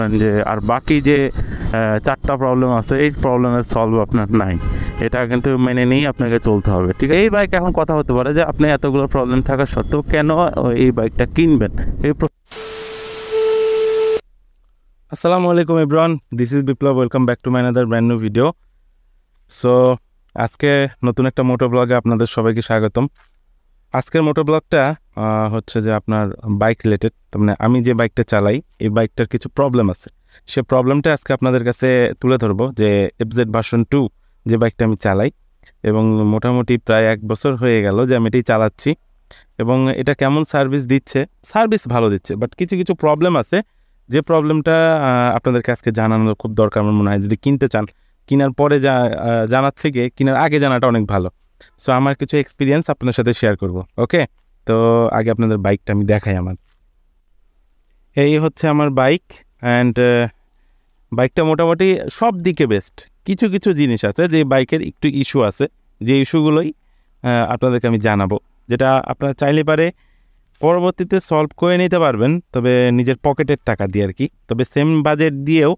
করেন যে আর বাকি যে 4টা প্রবলেম আছে এই প্রবলেমের সলভ আপনার নাই, এটা কিন্তু মেনে নিয়েই আপনাকে চলতে হবে। ঠিক আছে, এই বাইক এখন কথা হতে পারে যে আপনি এতগুলো প্রবলেম থাকা সত্ত্বেও কেন এই বাইকটা কিনবেন। আসসালামু আলাইকুম everyone, this is Biplab, welcome back to my another brand new video. So আজকে নতুন একটা মোটো ব্লগে আপনাদের সবাইকে স্বাগতম। আজকের মোটো ব্লগটা হচ্ছে যে আপনার বাইক রিলেটেড, তার মানে আমি যে বাইকটা চালাই এই বাইকটার কিছু প্রবলেম আছে, সে প্রবলেমটা আজকে আপনাদের কাছে তুলে ধরবো। যে FZ ভার্সন 2 যে বাইকটা আমি চালাই এবং মোটামুটি প্রায় 1 বছর হয়ে গেল যে আমি এটাই চালাচ্ছি, এবং এটা কেমন সার্ভিস দিচ্ছে, সার্ভিস ভালো দিচ্ছে, বাট কিছু কিছু প্রবলেম আছে যে প্রবলেমটা আপনাদেরকে আজকে জানানোর খুব দরকার আমার মনে হয়। যদি কিনতে চান, কেনার পরে জানার থেকে কেনার আগে জানাটা অনেক ভালো। সো আমার কিছু এক্সপিরিয়েন্স আপনার সাথে শেয়ার করব। ওকে, তো আগে আপনাদের বাইকটা আমি দেখাই। আমার এই হচ্ছে আমার বাইক, অ্যান্ড বাইকটা মোটামুটি সব দিকে বেস্ট। কিছু কিছু জিনিস আছে যে বাইকের একটু ইস্যু আছে, যে ইস্যুগুলোই আপনাদেরকে আমি জানাবো, যেটা আপনারা চাইলে পারে পরবর্তীতে সলভ করে নিতে পারবেন, তবে নিজের পকেটের টাকা দিয়ে আর কি। তবে সেম বাজেট দিয়েও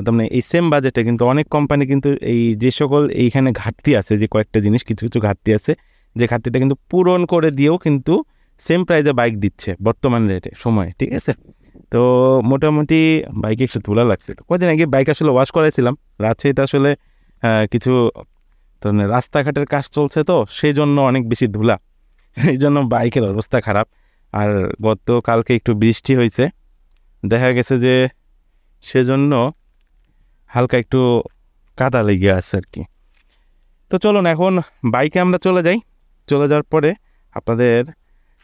মানে এই সেম বাজেটে কিন্তু অনেক কোম্পানি কিন্তু এই যে সকল এইখানে ঘাটতি আছে, যে কয়েকটা জিনিস কিছু কিছু ঘাটতি আছে, যে ঘাটতিটা কিন্তু পূরণ করে দিয়েও কিন্তু সেম প্রাইসে বাইক দিচ্ছে বর্তমান রেটে সময়। ঠিক আছে, তো মোটামুটি বাইকে একটু তোলা লাগছে। তো কদিন আগে বাইক আসলে ওয়াশ করাইছিলাম রাজশাহীতে, আসলে কিছু রাস্তাঘাটের কাজ চলছে, তো সেই জন্য অনেক বেশি ধুলা, এই জন্য বাইকের অবস্থা খারাপ। আর গতকালকে একটু বৃষ্টি হয়েছে, দেখা গেছে যে সেজন্য হালকা একটু কাদা লেগে আছে আর কি। তো চলুন এখন বাইকে আমরা চলে যাই। চলে যাওয়ার পরে আপনাদের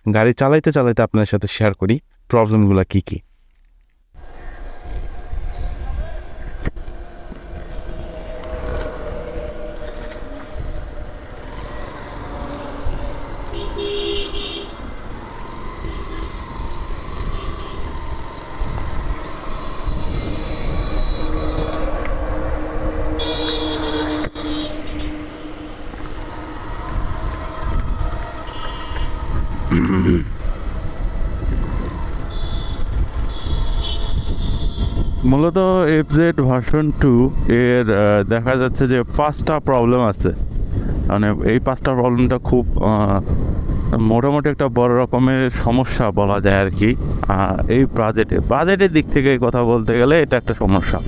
গাড়ি চালাইতে চালাইতে আপনার সাথে শেয়ার করি প্রবলেমগুলো কী কী। মূলত FZ ভার্সন 2 এর দেখা যাচ্ছে যে 5টা প্রবলেম আছে। মানে এই 5টা প্রবলেমটা খুব মোটামুটি একটা বড় রকমের সমস্যা বলা যায় আর কি। এই বাজেটের দিক থেকে কথা বলতে গেলে এটা একটা সমস্যা,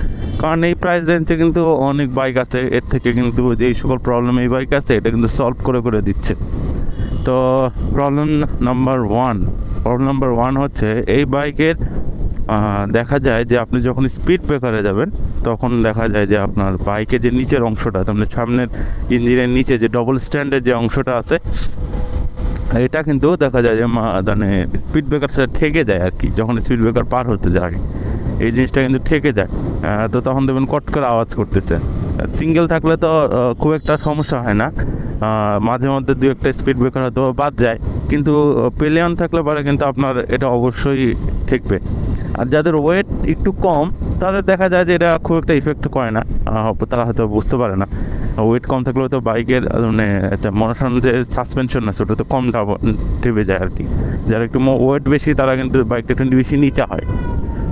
কারণ এই প্রাইস রেঞ্জে কিন্তু অনেক বাইক আছে এর থেকে কিন্তু যেই সকল প্রবলেম এই বাইক আছে এটা কিন্তু সলভ করে দিচ্ছে। তো প্রবলেম নাম্বার ওয়ান হচ্ছে এই বাইকের দেখা যায় যে আপনি যখন স্পিড ব্রেকারে যাবেন তখন দেখা যায় যে আপনার বাইকের যে নিচের অংশটা, মানে সামনের ইঞ্জিনের নিচে যে ডবল স্ট্যান্ডের যে অংশটা আছে, এটা কিন্তু দেখা যায় যে মানে স্পিড ব্রেকার সেটা ঠেকে যায় আর কি। যখন স্পিড ব্রেকার পার হতে যায় এই জিনিসটা কিন্তু ঠেকে যায়, তো তখন দেখবেন কট করে আওয়াজ করতেছে। সিঙ্গেল থাকলে তো খুব একটা সমস্যা হয় না, মাঝে মধ্যে 2-1টা স্পিড ব্রেকার হয়তো বাদ যায়, কিন্তু পেলিয়ন থাকলে পরে কিন্তু আপনার এটা অবশ্যই ঠেকবে। আর যাদের ওয়েট একটু কম তাদের দেখা যায় যে এটা খুব একটা ইফেক্ট করে না, তারা হয়তো বুঝতে পারে না। ওয়েট কম থাকলে হয়তো বাইকের মানে একটা মোশন যে সাসপেনশন আছে ওটা তো কম টেপে যায় আর কি। যারা একটু ওয়েট বেশি তারা কিন্তু বাইকটা একটু বেশি নিচা হয়।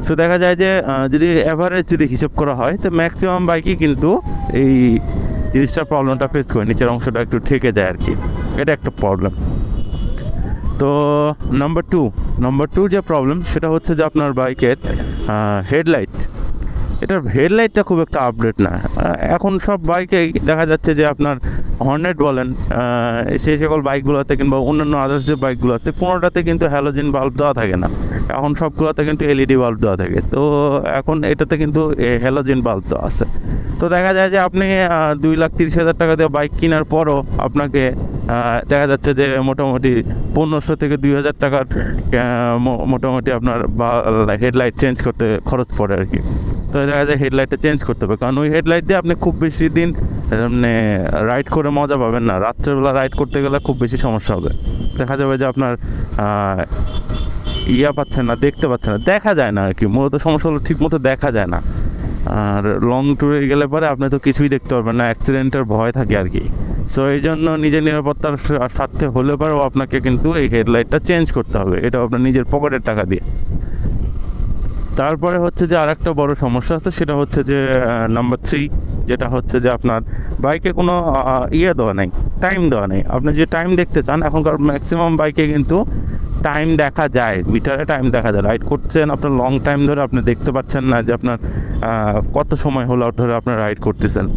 সো দেখা যায় যে যদি অ্যাভারেজ যদি হিসাব করা হয় তো ম্যাক্সিমাম বাইকই কিন্তু এই জিনিসটার প্রবলেমটা ফেস করে, নিচের অংশটা একটু ঠেকে যায় আর কি। এটা একটা প্রবলেম। তো নাম্বার টু যে প্রবলেম সেটা হচ্ছে যে আপনার বাইকের হেডলাইট। এটার হেডলাইটটা খুব একটা আপডেট না। এখন সব বাইকেই দেখা যাচ্ছে যে আপনার হর্নেট বলেন, সেই সকল বাইকগুলোতে কিংবা অন্যান্য আদার্স যে বাইকগুলো আছে কোনোটাতে কিন্তু হ্যালোজেন বাল্ব দেওয়া থাকে না, এখন সবগুলোতে কিন্তু LED বাল্ব দেওয়া থাকে। তো এখন এটাতে কিন্তু হ্যালোজেন বাল্ব দেওয়া আছে। তো দেখা যায় যে আপনি 2,30,000 টাকা দিয়ে বাইক কেনার পরও আপনাকে দেখা যাচ্ছে যে মোটামুটি 1,500 থেকে 2,000 টাকার মোটামুটি আপনার হেডলাইট চেঞ্জ করতে খরচ পড়ে আর কি। তো দেখা যায় হেডলাইটটা চেঞ্জ করতে হবে, কারণ ওই হেডলাইট দিয়ে আপনি খুব বেশি দিন মানে রাইড করে মজা পাবেন না। রাত্রেবেলা রাইড করতে গেলে খুব বেশি সমস্যা হবে, দেখা যাবে যে আপনার পাচ্ছেন না, দেখতে পাচ্ছেন না, দেখা যায় না আর কি। মূলত সমস্যা হলো ঠিক মতো দেখা যায় না। আর লং ট্যুরে গেলে পরে আপনি তো কিছুই দেখতে পারবেন না, অ্যাক্সিডেন্টের ভয় থাকে আর কি। সো এই জন্য নিজের নিরাপত্তার স্বার্থে হলে পরেও আপনাকে কিন্তু এই হেডলাইটটা চেঞ্জ করতে হবে, এটা আপনার নিজের পকেটের টাকা দিয়ে। তারপরে হচ্ছে যে আরেকটা বড় সমস্যা আছে, সেটা হচ্ছে যে নাম্বার 3, যেটা হচ্ছে যে আপনার বাইকে কোনো দেওয়া নেই, টাইম দেওয়া নেই। আপনি যে টাইম দেখতে চান, এখনকার ম্যাক্সিমাম বাইকে কিন্তু টাইম দেখা যায়, মিটারে টাইম দেখা যায়। রাইড করছেন আপনার লং টাইম ধরে, আপনি দেখতে পাচ্ছেন না যে আপনার কত সময় হলো ধরে আপনার রাইড করতেছেন।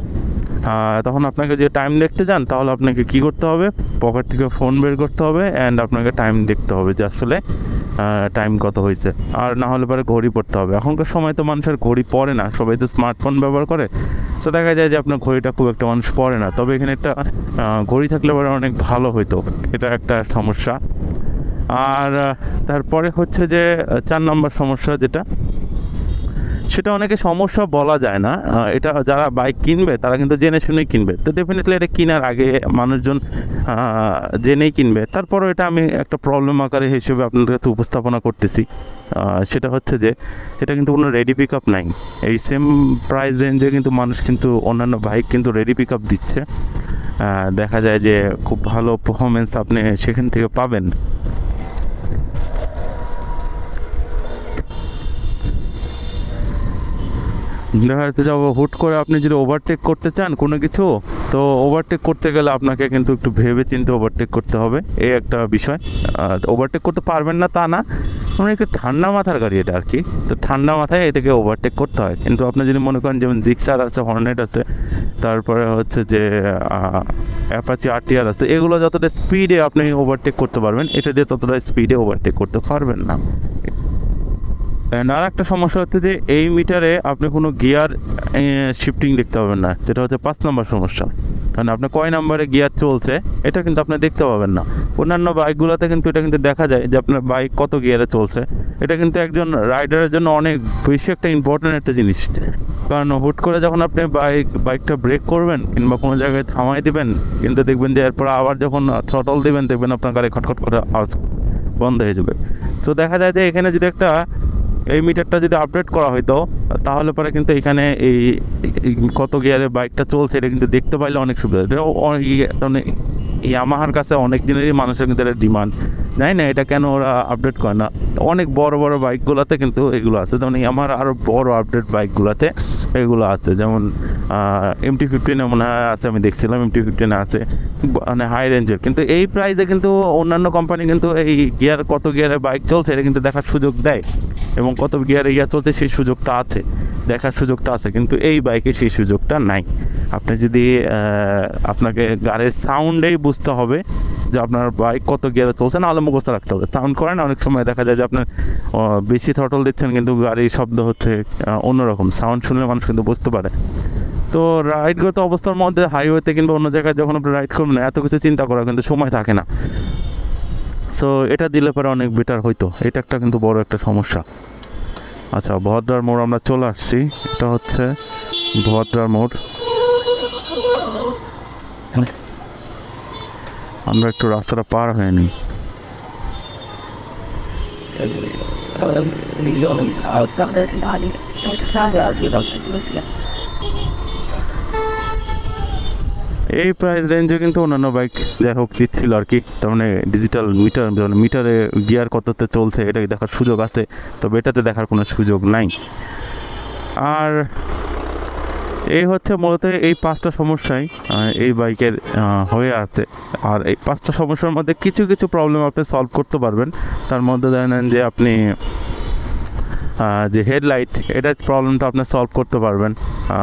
তখন আপনাকে যে টাইম দেখতে যান, তাহলে আপনাকে কি করতে হবে, পকেট থেকে ফোন বের করতে হবে অ্যান্ড আপনাকে টাইম দেখতে হবে যে আসলে টাইম কত হয়েছে। আর না হলে পরে ঘড়ি পড়তে হবে। এখনকার সময় তো মানুষের ঘড়ি পড়ে না, সবাই তো স্মার্টফোন ব্যবহার করে। তো দেখা যায় যে আপনার ঘড়িটা খুব একটা মানুষ পড়ে না। তবে এখানে একটা ঘড়ি থাকলে পরে অনেক ভালো হইতো, এটা একটা সমস্যা। আর তারপরে হচ্ছে যে 4 নম্বর সমস্যা যেটা, সেটা অনেকে সমস্যা বলা যায় না। এটা যারা বাইক কিনবে তারা কিন্তু জেনে শুনেই কিনবে। তো ডেফিনেটলি এটা কেনার আগে মানুষজন জেনেই কিনবে। তারপরে এটা আমি একটা প্রবলেম আকারে হিসেবে আপনাদের কাছে উপস্থাপনা করতেছি। সেটা হচ্ছে যে সেটা কিন্তু কোনো রেডি পিক আপ নাই। এই সেম প্রাইস রেঞ্জে কিন্তু মানুষ কিন্তু অন্যান্য বাইক কিন্তু রেডি পিক আপ দিচ্ছে। দেখা যায় যে খুব ভালো পারফরমেন্স আপনি সেখান থেকে পাবেন। দেখা যাচ্ছে যে হুট করে আপনি যদি ওভারটেক করতে চান কোনো কিছু, তো ওভারটেক করতে গেলে আপনাকে কিন্তু একটু ভেবে চিন্তে ওভারটেক করতে হবে, এই একটা বিষয়। ওভারটেক করতে পারবেন না তা না, মানে একটু ঠান্ডা মাথার গাড়ি এটা আর কি। তো ঠান্ডা মাথায় এটাকে ওভারটেক করতে হয়। কিন্তু আপনি যদি মনে করেন যেমন জিক্সার আছে, হর্নেট আছে, তারপরে হচ্ছে যে অ্যাপাচি আরটিআর আছে, এগুলো যতটা স্পিডে আপনি ওভারটেক করতে পারবেন, এটা দিয়ে ততটা স্পিডে ওভারটেক করতে পারবেন না। আর একটা সমস্যা হচ্ছে যে এই মিটারে আপনি কোনো গিয়ার শিফটিং দেখতে পাবেন না, যেটা হচ্ছে 5 নম্বর সমস্যা। কারণ আপনার কয় নম্বরে গিয়ার চলছে এটা কিন্তু আপনি দেখতে পাবেন না। অন্যান্য বাইকগুলোতে কিন্তু এটা কিন্তু দেখা যায় যে আপনার বাইক কত গিয়ারে চলছে। এটা কিন্তু একজন রাইডারের জন্য অনেক বেশি একটা ইম্পর্ট্যান্ট একটা জিনিস। কারণ হুট করে যখন আপনি বাইকটা ব্রেক করবেন কিংবা কোনো জায়গায় থামাই দেবেন, কিন্তু দেখবেন যে এরপর আবার যখন থ্রটল দেবেন, দেখবেন আপনার গাড়ি খটখট করে আওয়াজ বন্ধ হয়ে যাবে। তো দেখা যায় যে এখানে যদি একটা এই মিটারটা যদি আপডেট করা হইতো, তাহলে পরে কিন্তু এখানে এই কত গিয়ারে বাইকটা চলছে এটা কিন্তু দেখতে পাইলে অনেক সুবিধা। এটাও ইয়ামাহার কাছে অনেক দিনেরই মানুষের কিন্তু এটা ডিমান্ড, জানি না এটা কেন ওরা আপডেট করে না। অনেক বড় বড় বাইকগুলোতে কিন্তু এগুলো আছে, যেমন ইয়ামাহার আরও বড় আপডেট বাইকগুলোতে এগুলো আছে। যেমন MT-15 মনে হয় আছে, আমি দেখছিলাম MT-15 আছে, মানে হাই রেঞ্জের। কিন্তু এই প্রাইসে কিন্তু অন্যান্য কোম্পানি কিন্তু এই গিয়ার কত গিয়ারে বাইক চলছে এটা কিন্তু দেখার সুযোগ দেয়, এবং কত গিয়ারে চলছে সেই সুযোগটা আছে, দেখার সুযোগটা আছে। কিন্তু এই বাইকে সেই সুযোগটা নাই। আপনি যদি আপনাকে গাড়ির সাউন্ডেই বুঝতে হবে যে আপনার বাইক কত গিয়ারে চলছে, নাহলে মুখস্থ রাখতে হবে। সাউন্ড করেন অনেক সময় দেখা যায় যে আপনার বেশি থ্রটল দিচ্ছেন কিন্তু গাড়ির শব্দ হচ্ছে অন্যরকম, সাউন্ড শুনলে মানুষ কিন্তু বুঝতে পারে। তো রাইডগত অবস্থার মধ্যে হাইওয়েতে কিংবা অন্য জায়গায় যখন আপনি রাইড করবেন, এত কিছু চিন্তা করার কিন্তু সময় থাকে না। সো এটা দিলে পরে অনেক বেটার হইতো, এটা একটা কিন্তু বড় একটা সমস্যা। আচ্ছা, ভদ্রার মোড় আমরা চলে আসছি, এটা হচ্ছে ভদ্রার মোড়। আমরা একটু রাস্তাটা পার হয়ে নিই। এই প্রাইস রেঞ্জে কিন্তু অন্যান্য বাইক যাই হোক দিচ্ছিল আর কি, তার মানে ডিজিটাল মিটার, মিটারে গিয়ার কততে চলছে এটা দেখার সুযোগ আছে, তবে এটাতে দেখার কোনো সুযোগ নাই। আর এই হচ্ছে মূলত এই 5টা সমস্যাই এই বাইকের হয়ে আছে। আর এই 5টা সমস্যার মধ্যে কিছু কিছু প্রবলেম আপনি সলভ করতে পারবেন। তার মধ্যে জানেন যে আপনি যে হেডলাইট, এটা প্রবলেমটা আপনি সলভ করতে পারবেন।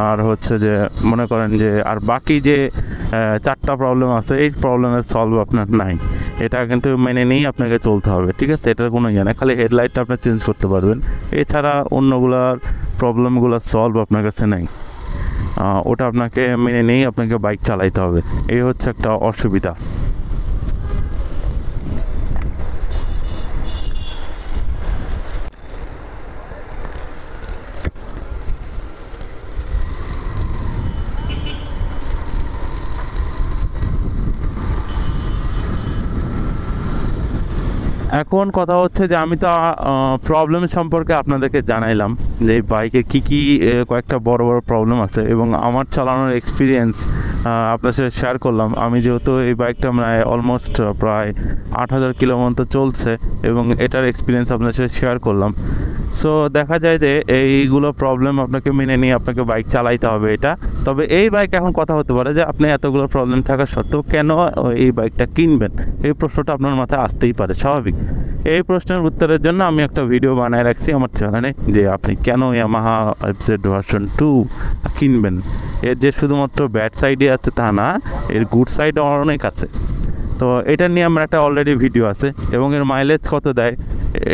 আর হচ্ছে যে মনে করেন যে আর বাকি যে 4টা প্রবলেম আছে, এই প্রবলেমের সলভ আপনার নাই, এটা কিন্তু মেনে নিয়েই আপনাকে চলতে হবে, ঠিক আছে? এটার কোনো ইয়ে না, খালি হেডলাইটটা আপনি চেঞ্জ করতে পারবেন। এছাড়া অন্যগুলার প্রবলেমগুলো সলভ আপনার কাছে নাই, ওটা আপনাকে মেনে নিয়েই আপনাকে বাইক চালাইতে হবে। এই হচ্ছে একটা অসুবিধা। এখন কথা হচ্ছে যে আমি তো প্রবলেম সম্পর্কে আপনাদেরকে জানাইলাম যে বাইকে কী কী কয়েকটা বড় বড় প্রবলেম আছে, এবং আমার চালানোর এক্সপিরিয়েন্স আপনার সাথে শেয়ার করলাম। আমি যেহেতু এই বাইকটা অলমোস্ট প্রায় 8,000 কিলো মতো চলছে এবং এটার এক্সপিরিয়েন্স আপনার সাথে শেয়ার করলাম। সো দেখা যায় যে এইগুলো প্রবলেম আপনাকে মেনে নিয়ে আপনাকে বাইক চালাইতে হবে এটা। তবে এই বাইক এখন কথা হতে পারে যে আপনি এতগুলো প্রবলেম থাকা সত্ত্বেও কেন এই বাইকটা কিনবেন, এই প্রশ্নটা আপনার মাথায় আসতেই পারে, স্বাভাবিক। এই প্রশ্নের উত্তরের জন্য আমি একটা ভিডিও বানায় রাখছি আমার চ্যানেলে যে আপনি কেন Yamaha FZS ভার্সন 2 কিনবেন। এর যে শুধুমাত্র ব্যাড সাইডে আছে তা না, এর গুড সাইড অনেক আছে। তো এটা নিয়ে আমার একটা অলরেডি ভিডিও আছে এবং এর মাইলেজ কত দেয়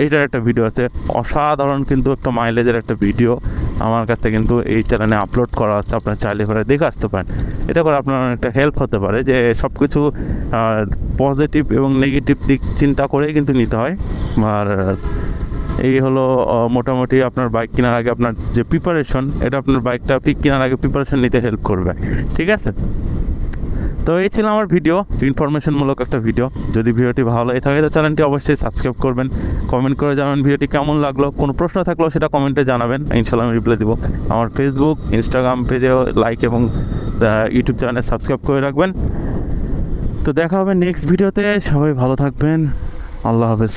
এইটার একটা ভিডিও আছে। অসাধারণ কিন্তু একটা মাইলেজের একটা ভিডিও আমার কাছে কিন্তু এই চ্যানেলে আপলোড করা আছে, আপনার চাইলে করে দেখে আসতে পারেন। এটা করে আপনার একটা হেল্প হতে পারে যে সব কিছু পজিটিভ এবং নেগেটিভ দিক চিন্তা করেই কিন্তু নিতে হয়। আর এই হলো মোটামুটি আপনার বাইক কেনার আগে আপনার যে প্রিপারেশন, এটা আপনার বাইকটা কেনার আগে প্রিপারেশন নিতে হেল্প করবে, ঠিক আছে? তো এই ছিল আমার ভিডিও, ইনফরমেশনমূলক একটা ভিডিও। যদি ভিডিওটি ভালো লাগে থাকে তো চ্যানেলটি অবশ্যই সাবস্ক্রাইব করবেন, কমেন্ট করে জানাবেন ভিডিওটি কেমন লাগলো। কোনো প্রশ্ন থাকলেও সেটা কমেন্টে জানাবেন, ইনশাল্লাহ আমি রিপ্লাই দেবো। আমার ফেসবুক, ইনস্টাগ্রাম পেজেও লাইক এবং ইউটিউব চ্যানেল সাবস্ক্রাইব করে রাখবেন। তো দেখা হবে নেক্সট ভিডিওতে, সবাই ভালো থাকবেন, আল্লাহ হাফেজ।